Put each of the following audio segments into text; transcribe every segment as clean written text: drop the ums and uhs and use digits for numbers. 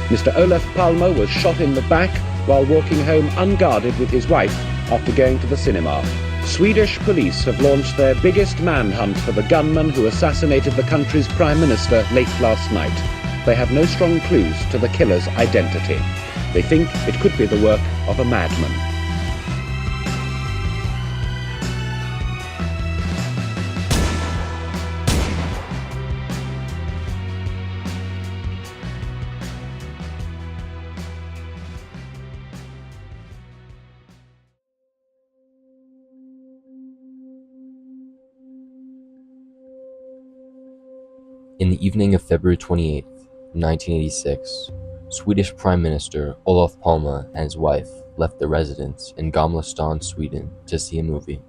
Mr. Olof Palme was shot in the back while walking home unguarded with his wife after going to the cinema. Swedish police have launched their biggest manhunt for the gunman who assassinated the country's Prime Minister late last night. They have no strong clues to the killer's identity. They think it could be the work of a madman. In the evening of February 28, 1986, Swedish Prime Minister Olof Palme and his wife left their residence in Gamla stan, Sweden, to see a movie.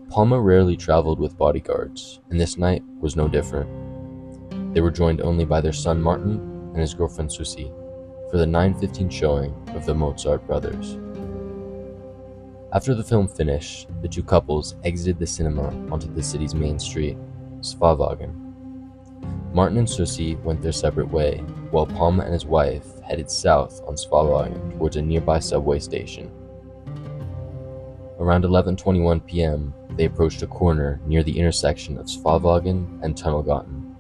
Palme rarely traveled with bodyguards, and this night was no different. They were joined only by their son Martin and his girlfriend Susie for the 9:15 showing of the Mozart Brothers. After the film finished, the two couples exited the cinema onto the city's main street, Svavägen. Martin and Susie went their separate way, while Palme and his wife headed south on Svavägen towards a nearby subway station. Around 11:21 p.m., they approached a corner near the intersection of Svavägen and Tunnelgatan.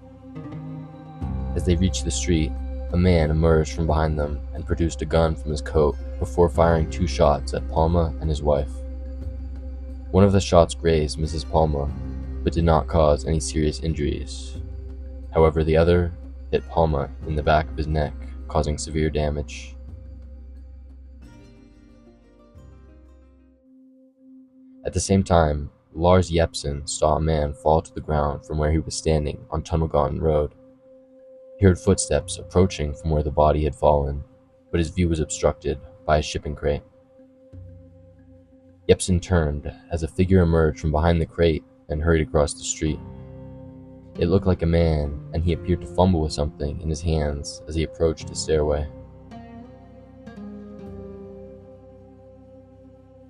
As they reached the street, a man emerged from behind them and produced a gun from his coat before firing 2 shots at Palme and his wife. One of the shots grazed Mrs. Palme, but did not cause any serious injuries. However, the other hit Palme in the back of his neck, causing severe damage. At the same time, Lars Jepsen saw a man fall to the ground from where he was standing on Tunnelgatan Road. He heard footsteps approaching from where the body had fallen, but his view was obstructed by a shipping crate. Jepsen turned as a figure emerged from behind the crate and hurried across the street. It looked like a man, and he appeared to fumble with something in his hands as he approached the stairway.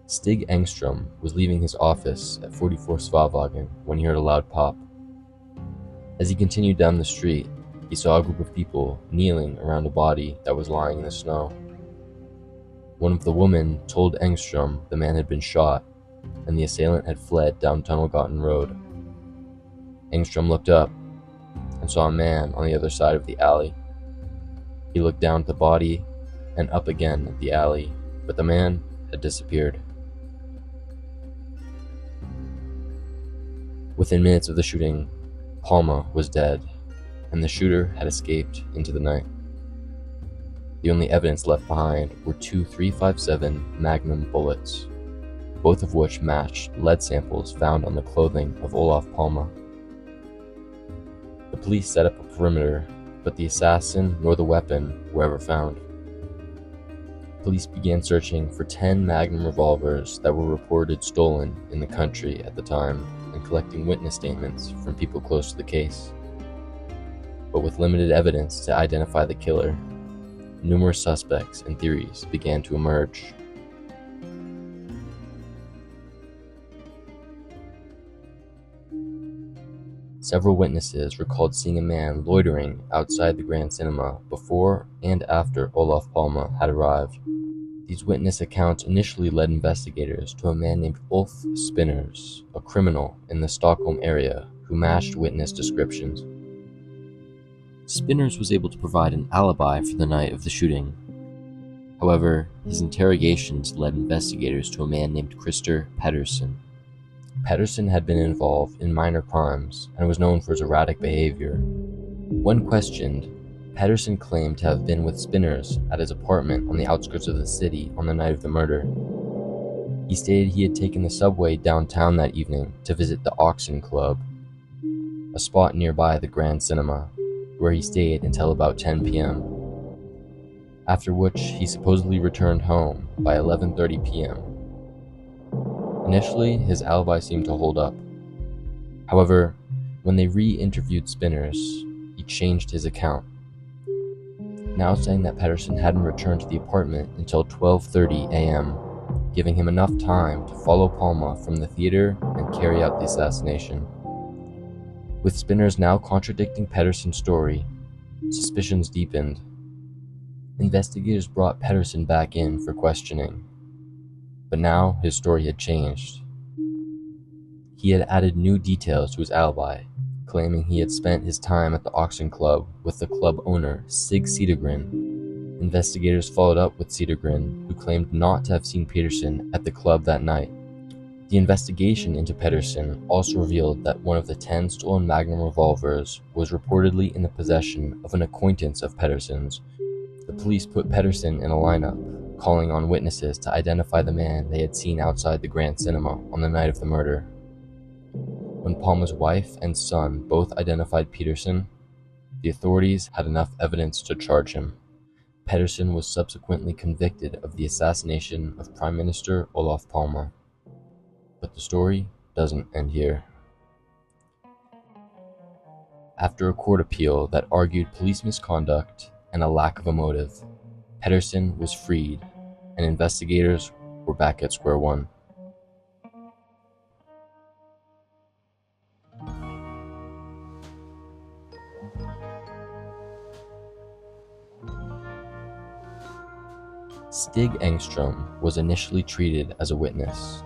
Stig Engström was leaving his office at 44 Svavägen when he heard a loud pop. As he continued down the street, he saw a group of people kneeling around a body that was lying in the snow. One of the women told Engström the man had been shot, and the assailant had fled down Tunnelgatan Road. Engström looked up and saw a man on the other side of the alley. He looked down at the body and up again at the alley, but the man had disappeared. Within minutes of the shooting, Palme was dead, and the shooter had escaped into the night. The only evidence left behind were 2 .357 Magnum bullets, both of which matched lead samples found on the clothing of Olof Palme. The police set up a perimeter, but the assassin nor the weapon were ever found. Police began searching for 10 Magnum revolvers that were reported stolen in the country at the time and collecting witness statements from people close to the case. But with limited evidence to identify the killer, numerous suspects and theories began to emerge. Several witnesses recalled seeing a man loitering outside the Grand Cinema before and after Olof Palme had arrived. These witness accounts initially led investigators to a man named Ulf Spinners, a criminal in the Stockholm area who matched witness descriptions. Spinners was able to provide an alibi for the night of the shooting. However, his interrogations led investigators to a man named Christer Pettersson. Pettersson had been involved in minor crimes and was known for his erratic behavior. When questioned, Pettersson claimed to have been with Spinners at his apartment on the outskirts of the city on the night of the murder. He stated he had taken the subway downtown that evening to visit the Oxen Club, a spot nearby the Grand Cinema, where he stayed until about 10 p.m., after which he supposedly returned home by 11:30 p.m. Initially, his alibi seemed to hold up. However, when they re-interviewed Spinners, he changed his account, now saying that Pettersson hadn't returned to the apartment until 12:30 a.m., giving him enough time to follow Palme from the theater and carry out the assassination. With Spinners now contradicting Pettersson's story, suspicions deepened. Investigators brought Pedersen back in for questioning, but now his story had changed. He had added new details to his alibi, claiming he had spent his time at the auction club with the club owner, Stig Engström. Investigators followed up with Engström, who claimed not to have seen Pedersen at the club that night. The investigation into Pedersen also revealed that one of the 10 stolen Magnum revolvers was reportedly in the possession of an acquaintance of Pedersen's. The police put Pedersen in a lineup, calling on witnesses to identify the man they had seen outside the Grand Cinema on the night of the murder. When Palme's wife and son both identified Pedersen, the authorities had enough evidence to charge him. Pedersen was subsequently convicted of the assassination of Prime Minister Olof Palme. But the story doesn't end here. After a court appeal that argued police misconduct and a lack of a motive, Pedersen was freed, and investigators were back at square one. Stig Engström was initially treated as a witness,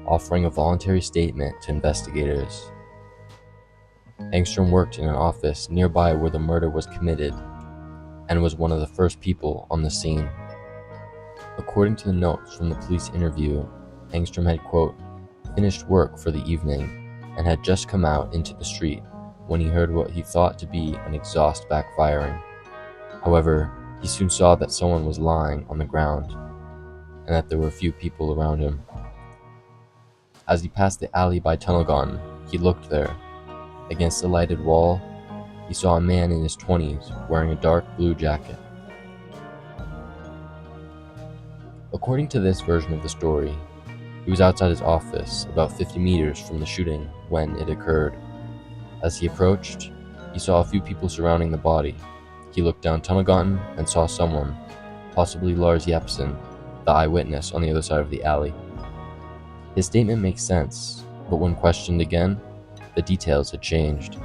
offering a voluntary statement to investigators. Engström worked in an office nearby where the murder was committed and was one of the first people on the scene. According to the notes from the police interview, Engström had, quote, finished work for the evening and had just come out into the street when he heard what he thought to be an exhaust backfiring. However, he soon saw that someone was lying on the ground and that there were few people around him. As he passed the alley by Tunnelgatan, he looked there. Against the lighted wall, he saw a man in his 20s wearing a dark blue jacket. According to this version of the story, he was outside his office about 50 meters from the shooting when it occurred. As he approached, he saw a few people surrounding the body. He looked down Tunnelgatan and saw someone, possibly Lars Jeppsen, the eyewitness on the other side of the alley. His statement makes sense, but when questioned again, the details had changed.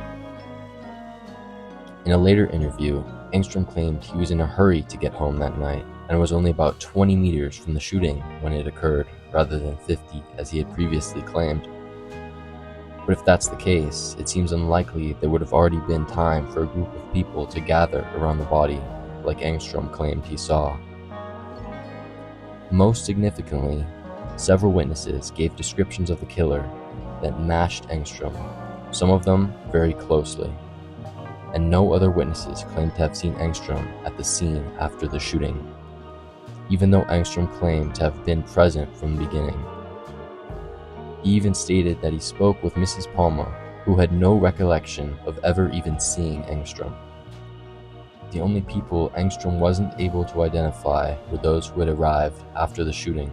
In a later interview, Engström claimed he was in a hurry to get home that night and was only about 20 meters from the shooting when it occurred, rather than 50 as he had previously claimed. But if that's the case, it seems unlikely there would have already been time for a group of people to gather around the body, like Engström claimed he saw. Most significantly, several witnesses gave descriptions of the killer that matched Engström, some of them very closely, and no other witnesses claimed to have seen Engström at the scene after the shooting, even though Engström claimed to have been present from the beginning. He even stated that he spoke with Mrs. Palme, who had no recollection of ever even seeing Engström. The only people Engström wasn't able to identify were those who had arrived after the shooting.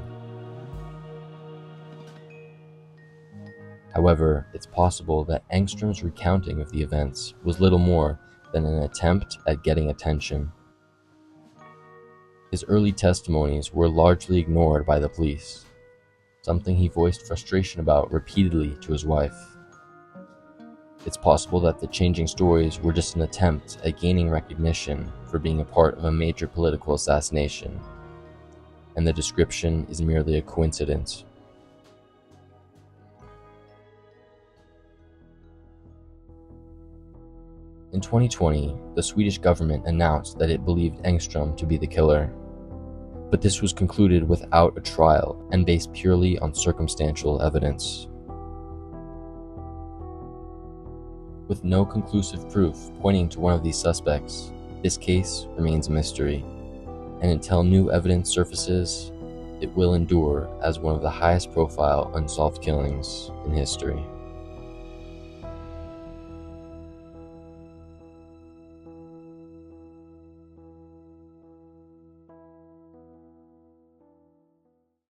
However, it's possible that Engström's recounting of the events was little more than an attempt at getting attention. His early testimonies were largely ignored by the police, something he voiced frustration about repeatedly to his wife. It's possible that the changing stories were just an attempt at gaining recognition for being a part of a major political assassination, and the description is merely a coincidence. In 2020, the Swedish government announced that it believed Engström to be the killer, but this was concluded without a trial and based purely on circumstantial evidence. With no conclusive proof pointing to one of these suspects, this case remains a mystery, and until new evidence surfaces, it will endure as one of the highest profile unsolved killings in history.